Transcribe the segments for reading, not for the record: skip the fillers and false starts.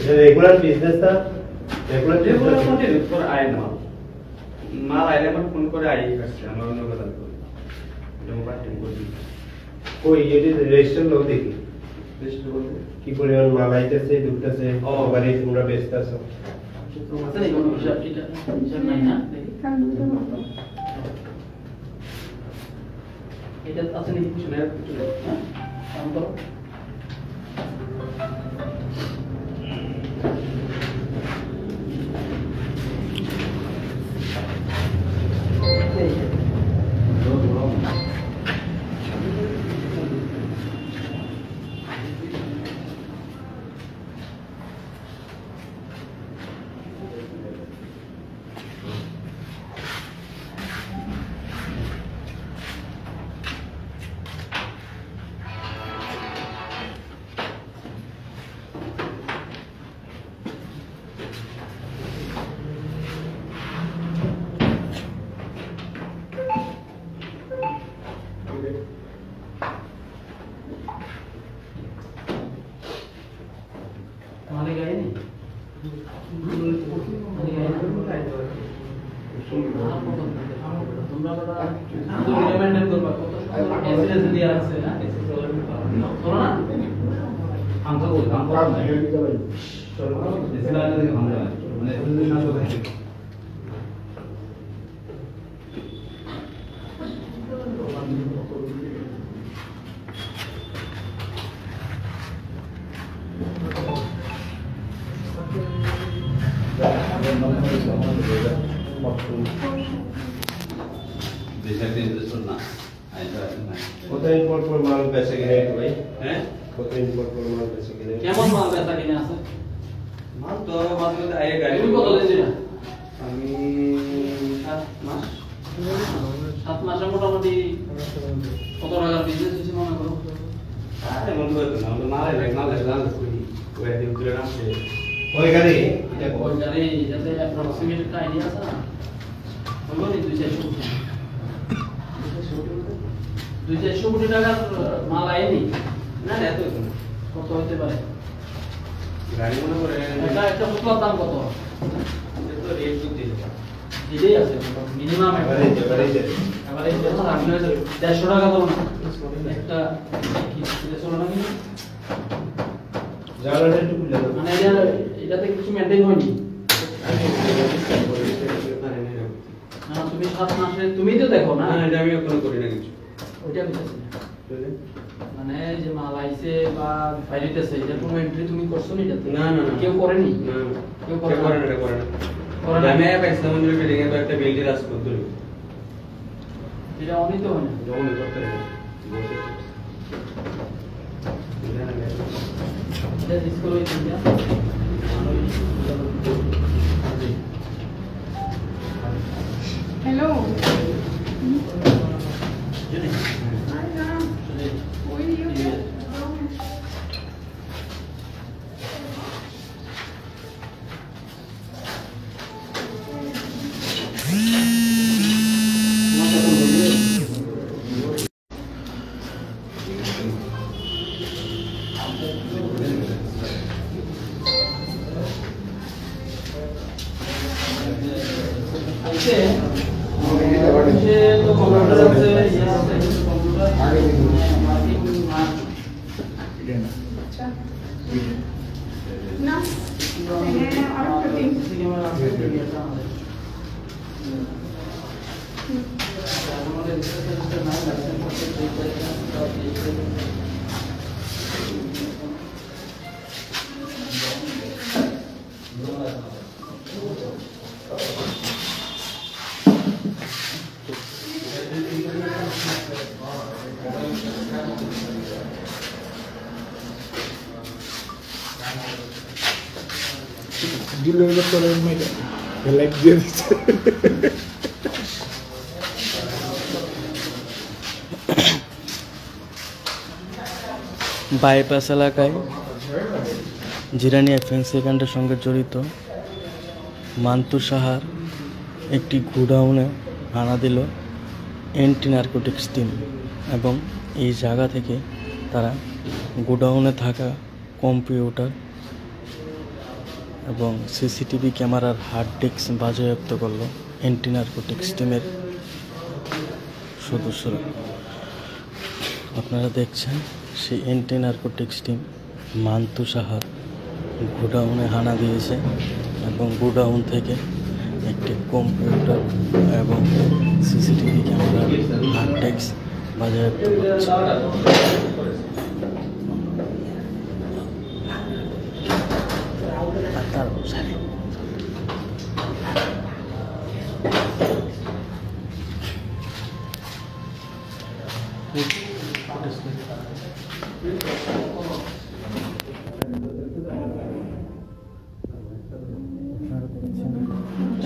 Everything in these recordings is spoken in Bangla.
रेगुलर बिजनेस था रेगुलर कंटिन्यू कर आए ना माल आइले मन फोन করে আই আসছে আমার অন্য কথা বলি জমা পাঠিয়ে করি কই এটি রেজিস্টার লো দেখি রেজিস্টার বলতে কি পরিমাণ মাল আইতেছে ঢুকতেছে বাড়ি তোমরা বেচতাছো আচ্ছা এই কোন হিসাব ঠিক আছে হিসাব নাই না এটা আছে নাকি কিছু না কিছু হ্যাঁ কাম করো 200-400 কোটি টাকার মাল আয়নি। না না এত হতো না। কত হতে পারে? গাড়ি মনে করে একটা পুতলার দাম কত? তো রেট বুঝতে এটাই আছে মিনিমাম এভারেজ এভারেজ এবারে আমি 150 টাকা দাও না একটা কি চলো না কি জানালাটা একটু খুলে দাও। মানে এটাতে কিছু মেইনটেইন হয়নি। না তুমি 7 মাসে তুমি তো দেখো না। না এটা আমি এখনো করি না কিছু। ওইটা বুঝতেছি না। মানে যে মাল আইছে বা ফাইলিতেছে এটা কোনো এন্ট্রি তুমি করছো না এটাতে? না না না কেউ করেনি? না কেউ করে করে না না। এটা করে না। করে না। আমি পাকিস্তান মন্দিরে বিল্ডিং এর একটা বিল্ডিং রাজ করতে হলো। এটা অনিত হয় না। যখন করতে হবে এটা ডিসকো হইছে না। Hello. Jenny. Hi, Ram. Who are you? तो कंप्यूटर से ये कंप्यूटर मार्केटिंग अच्छा ना और cutting Dulu kalau mereka like dia. Bypass এলাকায় জিরানি ফ্যান্সি কাণ্ডের সঙ্গে জড়িত মান্তু সাহার একটি গোডাউনে হানা দিল অ্যান্টি নারকোটিক্স টিম এবং এই জায়গা থেকে তারা গোডাউনে থাকা কম্পিউটার এবং সিসিটিভি ক্যামেরার হার্ড ডিস্ক বাজেয়াপ্ত করল অ্যান্টি নারকোটিক্স টিমের সদস্যরা। আপনারা দেখছেন সেই অ্যান্টি নারকোটিক্স টিম মান্তু সাহার গোডাউনে হানা দিয়েছে এবং গোডাউন থেকে একটি কম্পিউটার এবং সিসিটিভি ক্যামেরার হার্ড ডিস্ক বাজেয়াপ্ত করছে।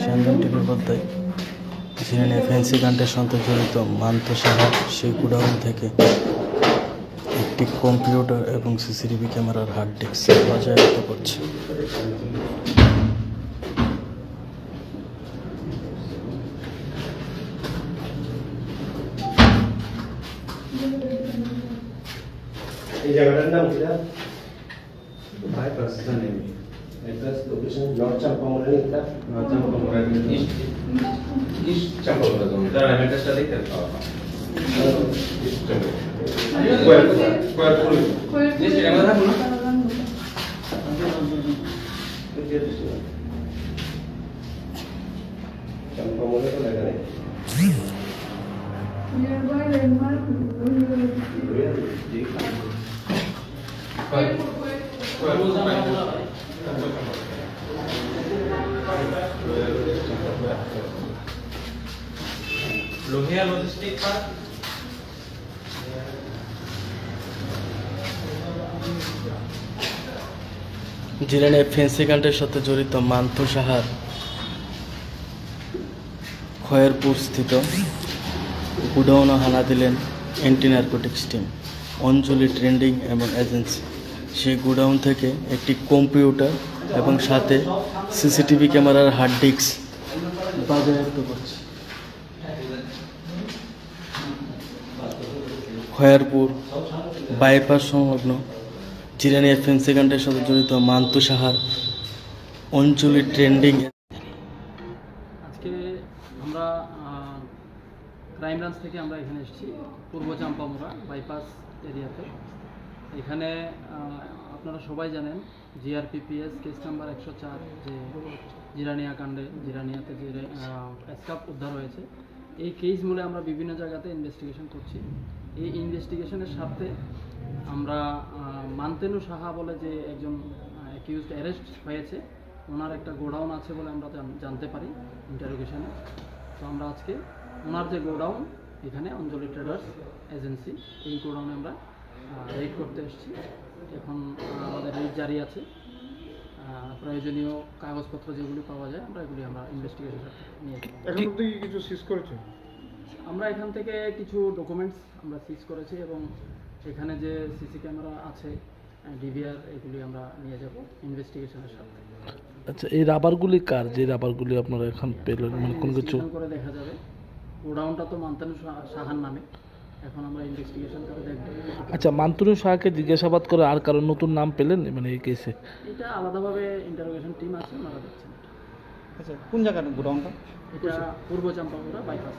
সন্ধান টিভির পর্দায় জিরানি ফ্যান্সি কাণ্ডের সঙ্গে জড়িত মান্তু সাহা সেই গোডাউন থেকে একটি কম্পিউটার এবং সিসিটিভি ক্যামেরার হার্ড ডিস্ক বাজেয়াপ্ত করছে। এই জায়গাটার নাম কি? বাইপাস জানি আমি অ্যাড্রেস লোকেশন নর্থ চাম্পামোড়ে এটা চাম্পামোড়া ইস্ট চাম্পামোড়া জোন দাঁড়া আমি একটা দেখতে ইস্ট চাম্পামোড়া কোয়ার নিচে আমরা থাকবো না চাম্পামোড়ে তো লেখা নেই। Nearby landmark. Lohia logistic park Zirani fancy কাণ্ডের সাথে জড়িত মান্তু সাহার খয়েরপুর স্থিত গোডাউনে হানা দিলেন অ্যান্টি নারকোটিক্স টিম অঞ্জলি ট্রেন্ডিং এবং এজেন্সি। সেই গোডাউন থেকে একটি কম্পিউটার এবং সাথে সিসিটিভি ক্যামেরার হার্ড ডিস্ক বাজেয়াপ্ত করছে। খয়ারপুর বাইপাস সংলগ্ন জিরানিয়া ফেন্সিকান্ডের সাথে জড়িত মান্তু সাহার অঞ্চলের ট্রেন্ডিং। আজকে আমরা ক্রাইম ব্রাঞ্চ থেকে আমরা এখানে এসেছি পূর্ব চাম্পামুড়া বাইপাস এরিয়াতে। এখানে আপনারা সবাই জানেন জিআরপিপিএস কেস নাম্বার 104 যে জিরানিয়া কাণ্ডে জিরানিয়াতে যে স্কাপ উদ্ধার হয়েছে, এই কেস মূলে আমরা বিভিন্ন জায়গাতে ইনভেস্টিগেশন করছি। এই ইনভেস্টিগেশনের সাথে আমরা মান্তেনু সাহা বলে যে একজন অ্যাকিউজড অ্যারেস্ট হয়েছে, ওনার একটা গোডাউন আছে বলে আমরা জানতে পারি ইন্টারোগেশনে। তো আমরা আজকে ওনার যে গোডাউন এখানে অঞ্জলি ট্রেডার্স এজেন্সি, এই গোডাউনে আমরা রেড করতে এসেছি। এখন আমাদের রেড জারি আছে, প্রয়োজনীয় কাগজপত্র যেগুলি পাওয়া যায় আমরা এগুলি আমরা ইনভেস্টিগেশন নিয়ে এখন অবধি কি কিছু সিজ করেছে? আমরা এখান থেকে কিছু ডকুমেন্টস আমরা সিজ করেছি এবং এখানে যে সিসি ক্যামেরা আছে, ডিভিআর, এগুলি আমরা নিয়ে যাব ইনভেস্টিগেশনের সাথে। আচ্ছা, এই রাবারগুলি কার, যে রাবারগুলি আপনারা এখন পেলেন, মানে কোন কিছু করে দেখা যাবে? গোডাউনটা তো মান্তানু সাহার নামে, এখন আমরা ইনভেস্টিগেশন করে দেখব। আচ্ছা, মান্তুনু শাহকে জিজ্ঞাসাবাদ করে আর কারো নতুন নাম পেলেন মানে এই কেসে? এটা আলাদাভাবে ইন্টারোগেশন টিম আছে, ওনারা দেখছেন। আচ্ছা, কোন জায়গাটা গোডাউনটা? এটা পূর্ব চাম্পামুড়া বাইপাস।